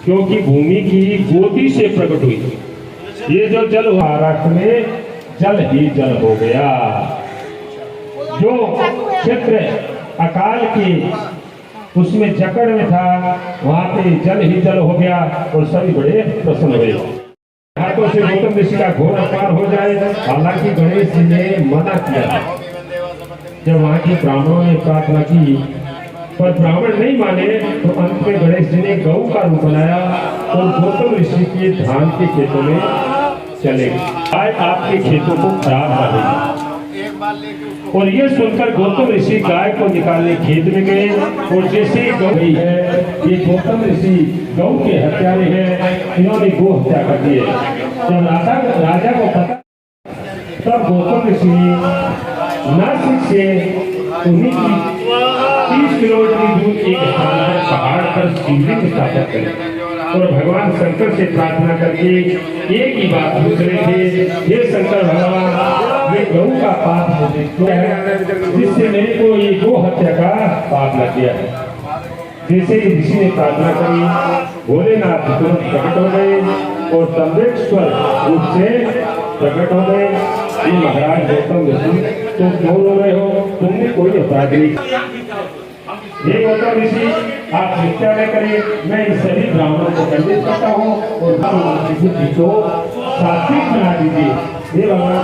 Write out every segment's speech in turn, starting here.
क्योंकि भूमि की गोदी से प्रकट हुई। ये जो जल महाराष्ट्र में जल ही जल हो गया। जो क्षेत्र अकाल की उसमें जकड़ में था वहां पे जल ही जल हो गया और सभी बड़े प्रसन्न हुए। हाथों से गौतम ऋषि का घोर अपमान हो जाए, हालांकि गणेश जी ने मना किया। जब वहां के ब्राह्मणों ने प्रार्थना की पर ब्राह्मण नहीं माने तो अंत में गणेश जी ने गौ का रूप बनाया और गौतम ऋषि के धान के खेतों में चले गए। गाय आपके खेतों को खराब करेगी। और ये सुनकर गौतम ऋषि गाय को निकालने खेत में गए और जैसे गौ है, ये गौतम ऋषि गौ के हत्यारे हैं, इन्होंने गौ हत्या कर दी है। जब राजा को पता तब गौतम ऋषि ने नासिक से उन्हीं की 30 किलोमीटर दूर एक स्थान पर पहाड़ पर शिवलिंग स्थापित करें और भगवान शंकर से प्रार्थना करके एक ही बात पूछ रहे थे, हे शंकर भगवान, ये गौ का पाप मुझे क्यों है जिससे मेरे को ये गौ हत्या का पाप लग गया है। जैसे ही ऋषि ने प्रार्थना करी, भोलेनाथ तुरंत प्रकट हो गए और तंबेश्वर रूप से प्रकट हो गए। महाराज गौतम ऋषि, तुम क्यों रो रहे हो? तुमने कोई अपराध नहीं। हे गौतम ऋषि, आप चिंता न करें, मैं इन सभी ब्राह्मणों को दंडित करता हूँ और बुद्धि को सात्विक बना दीजिए। हे भगवान,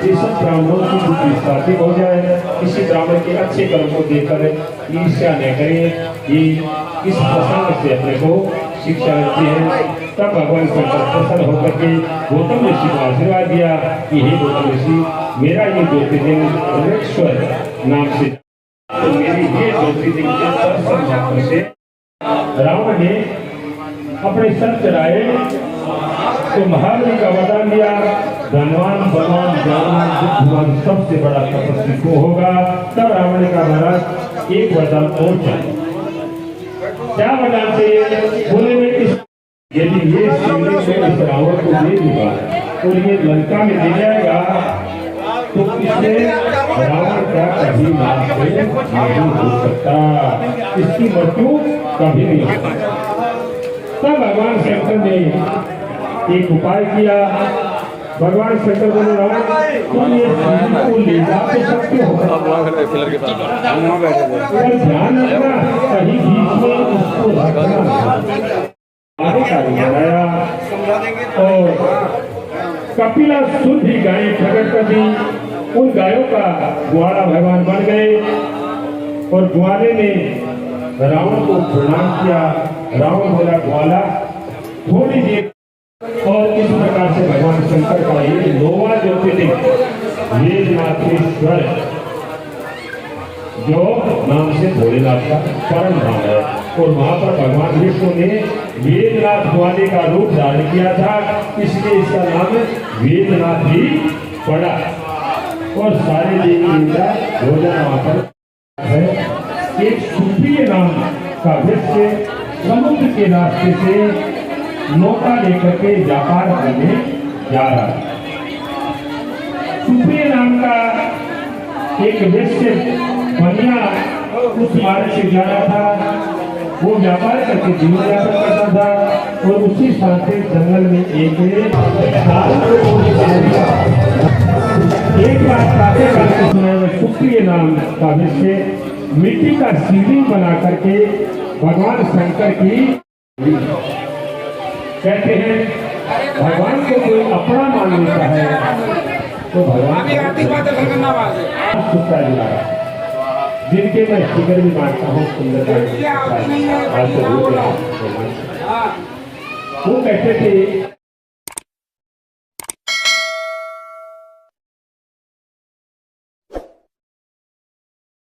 ये सब ब्राह्मणों की बुद्धि सात्विक हो जाए, किसी ब्राह्मण के अच्छे कर्म को देखकर ईर्ष्या न करें। ये इस प्रसंग से अपने को शिक्षा मिलती है। तब भगवान शंकर प्रसन्न होकर के गौतम ऋषि को आशीर्वाद दिया कि हे गौतम ऋषि, मेरा ये ज्योतिर्लिंग तंबेश्वर नाम से, तो मेरी ये ज्योतिर्लिंग के दर्शन मात्र से रावण ने अपने सर चढ़ाए तो महाबली का वरदान दिया, धनवान बलवान ज्ञानवान बुद्धिमान सबसे बड़ा तपस्वी को होगा। तब रावण का महाराज एक वरदान और चाहिए। क्या वरदान चाहिए? बोले में इस यदि ये शिवलिंग में इस रावण को दे दूंगा और ये लंका में ले जाएगा तो इससे रावण का कभी नाश नहीं हो सकता, इसकी मृत्यु कभी नहीं हो सकता। तब भगवान शंकर ने एक उपाय किया। भगवान शंकर बोले, रावण तुम ये शिवलिंग को ले जा तो सकते हो, ध्यान रखना कहीं बीच में उसको रखना। बनाया और कपिला शुद्ध ही गायें प्रकट कर दी। उन गायों का ग्वाला भगवान बन गए और ग्वाले ने रावण को प्रणाम किया। रावण बोला, ग्वाला थोड़ी देर। और इस प्रकार से भगवान शंकर का ये नौवां ज्योतिर्लिंग वेदनाथेश्वर जो नाम से भोलेनाथ का परम धाम है। और वहां पर भगवान विष्णु ने वेदनाथ ग्वाले का रूप धारण किया था, इसलिए इसका नाम वेदनाथ ही पड़ा। और सारे देवी देवता भोजन वहां पर है। एक सुप्रिय नाम का वृक्ष समुद्र के रास्ते से नौका लेकर के व्यापार करने जा रहा है। सुप्रिय नाम का एक वृक्ष बनिया उस मार्ग से जा रहा था। वो व्यापार करके जीवन यापन करता था और उसी साथ जंगल में एक बात काफी सुना है। सुप्रिय नाम का वृक्ष मिट्टी का शिवलिंग बना करके भगवान शंकर की कहते हैं। भगवान को कोई अपना मान लेता है तो भगवान सुखता दिला, जिनके मैं फिगर भी मानता हूँ सुंदरता। वो कहते थे